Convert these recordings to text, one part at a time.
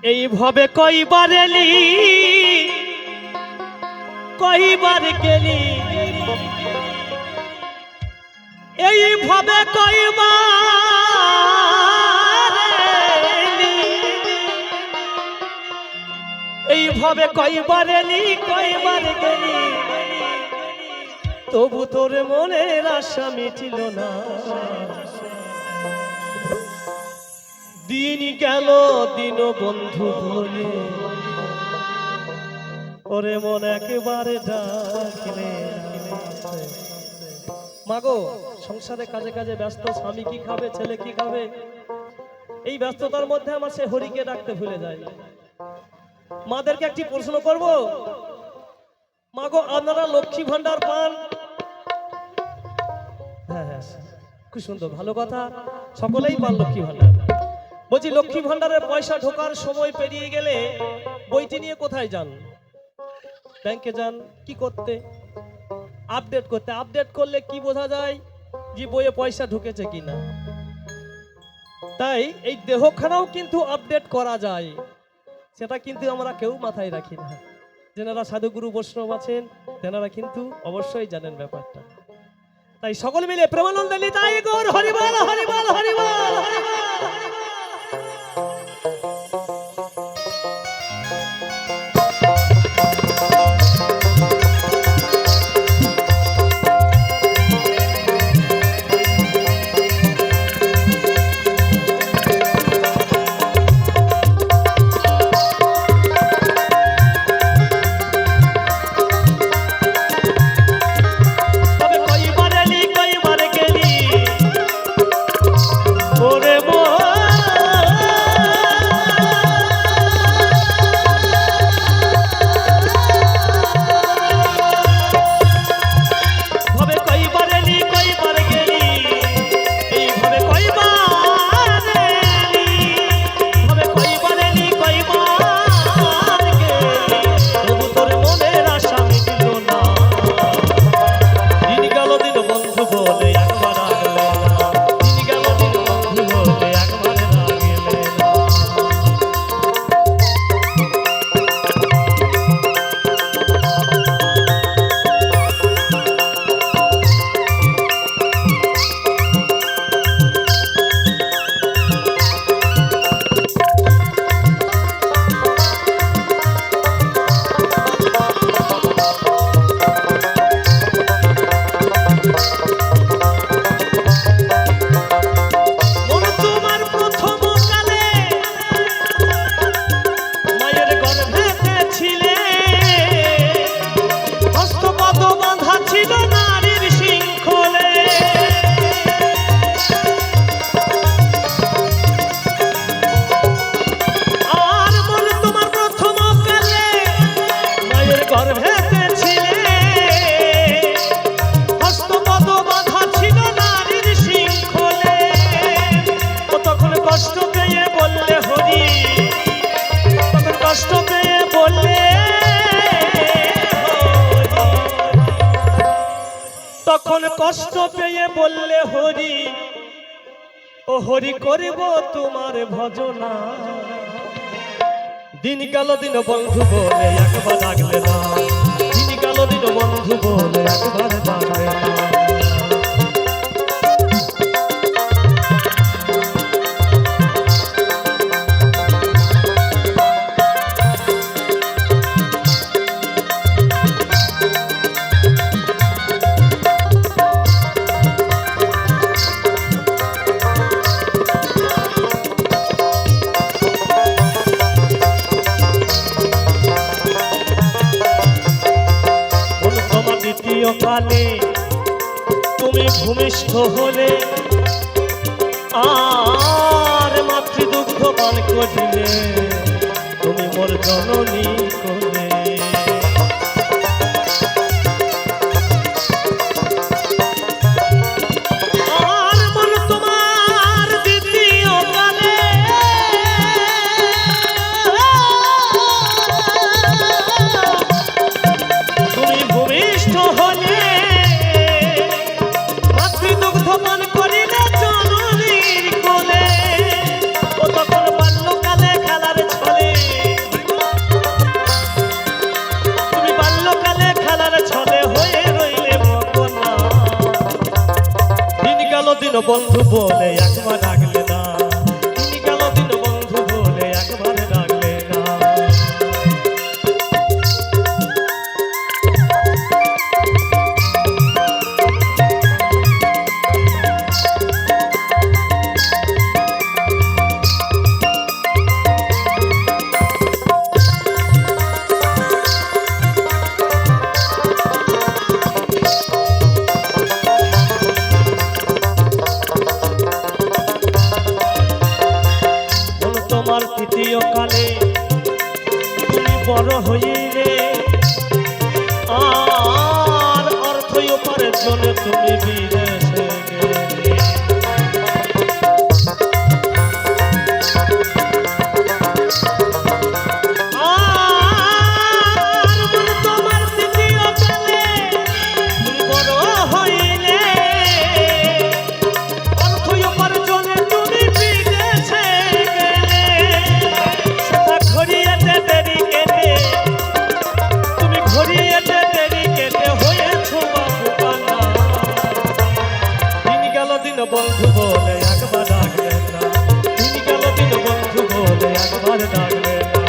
এইভাবে কয়বার এলি কয়বার গেলি, এইভাবে কয়বার এলি, এইভাবে কয়বার এলি কয়বার গেলি, তবু তোর মনের আশা মিটিল না। দিন গেল দিন বন্ধু বলে, ওরে মন একেবারে ডাকলে। মাগো, সংসারে কাজে কাজে ব্যস্ত, স্বামী কি খাবে, ছেলে কি খাবে, এই ব্যস্ততার মধ্যে আমার সে হরিকে ডাকতে ভুলে যায়। মাদেরকে একটি প্রশ্ন করব, মাগো আপনারা লক্ষ্মী ভান্ডার পান? হ্যাঁ হ্যাঁ, খুব সুন্দর, ভালো কথা, সকলেই পান লক্ষ্মী ভান্ডার। বলছি লক্ষ্মী ভান্ডারের পয়সা ঢোকার সময় পেরিয়ে গেলে বইটি নিয়ে কোথায় যান? ব্যাংকে যান। কি করতে? আপডেট করতে। আপডেট করলে কি বোঝা যায় যে বইয়ে পয়সা ঢুকেছে কিনা। তাই এই দেহখানাও কিন্তু আপডেট করা যায়, সেটা কিন্তু আমরা কেউ মাথায় রাখি না। যেনারা সাধুগুরু বৈষ্ণব আছেন তেনারা কিন্তু অবশ্যই জানেন ব্যাপারটা। তাই সকল মিলে প্রেমানন্দে নিতাই গৌর হরিবল হরিবল হরিবল। তখন কষ্ট পেয়ে বললে হরি, ও হরি করিব তোমার ভজনা। দিন গেল দিন বন্ধু বলে একবার ডাকলে না, দিন গেল দিন বন্ধু বলে একবার ডাকলে না। কালে তুমি ভূমিষ্ঠ হলে, আর মাতৃদুগ্ধ পান করিলে তুমি মোর জননী কোলে। আর মোর তোমার দ্বিতীয় কালে তুমি ভূমিষ্ঠ হলে, পান করিলে জননীর কোলে। ও তখন বাল্যকালে খেলার ছলে তৃতীয় কালে তুমি বড় হইলে আর অর্থ উপার্জনে তুমি বিদেশে গেলে। বন্ধু বলে একবার ডাকলে না, দিন গেল দিন বন্ধু বলে একবার ডাকলে না।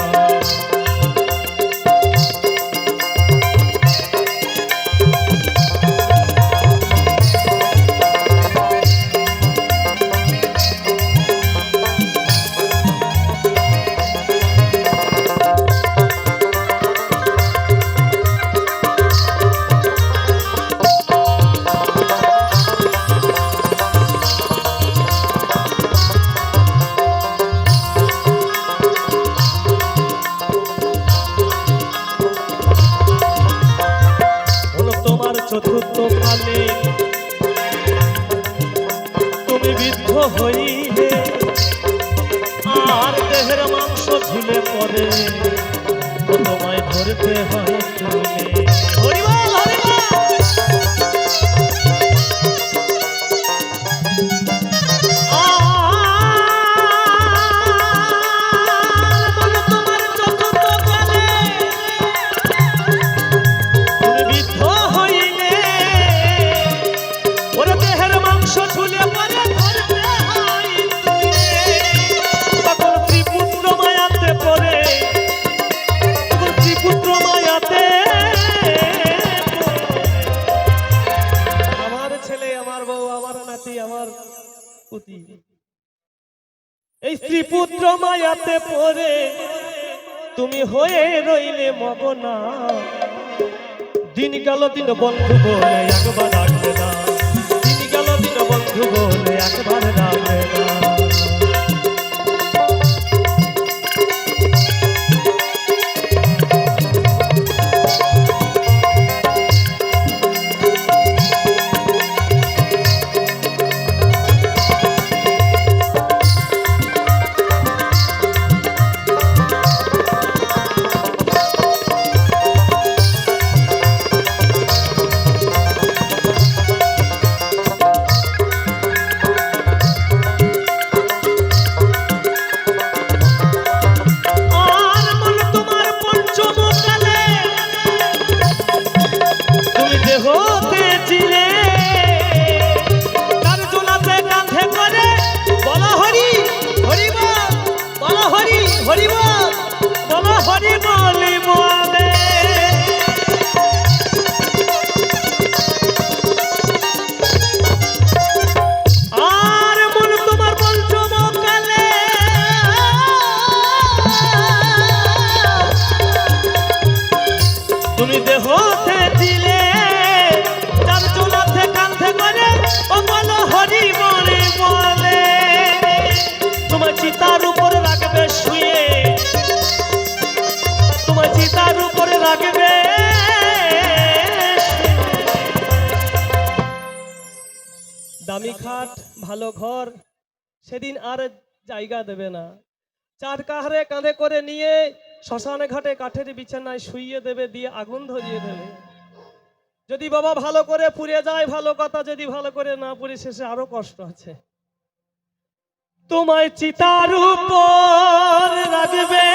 চতুর্থ কালে তুমি বৃদ্ধ হইলে আর দেহের মাংস ঝুলে পড়ে তোমায় ধরতে হয় চলে। এই স্ত্রী পুত্র মায়াতে পড়ে তুমি হয়ে রইলে মগনা, দিন গেল দিন বন্ধু বলে একবার ডাকবে না, দিন গেল দিন বন্ধু বলে একবার ডাকবে না। তুমি দেহতে দিলে তার চুলাতে কাঁধে করে ও বলো হরি বলে বলে, তোমার চিতার উপরে রাখবে শুয়ে, তোমার চিতার উপরে রাখবে দামি খাট ভালো ঘর, সেদিন আর জায়গা দেবে না। চার কাহারে কাঁধে করে নিয়ে শ্মশানে ঘাটে কাঠের বিছানায় শুইয়ে দেবে, দিয়ে আগুন ধরিয়ে দেবে। যদি বাবা ভালো করে পুড়ে যায় ভালো কথা, যদি ভালো করে না পুড়ে শেষে আরো কষ্ট আছে। তোমায় চিতার উপর রাখবে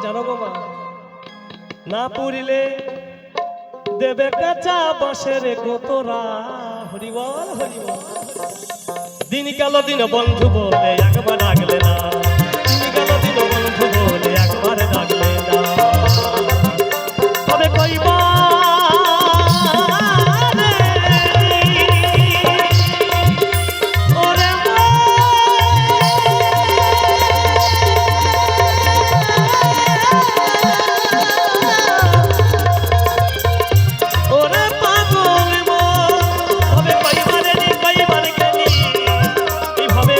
জানো গো মা, না পুড়িলে দেবে কাঁচা বাঁশের গোতরা। হরিবল হরিবল। দিন গেল দিন বন্ধু বলে একবার ডাকলে না, দিন গেল দিন বন্ধু বলে একবার ডাকলে না। তবে কইবা ভাবে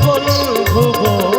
বন্ধু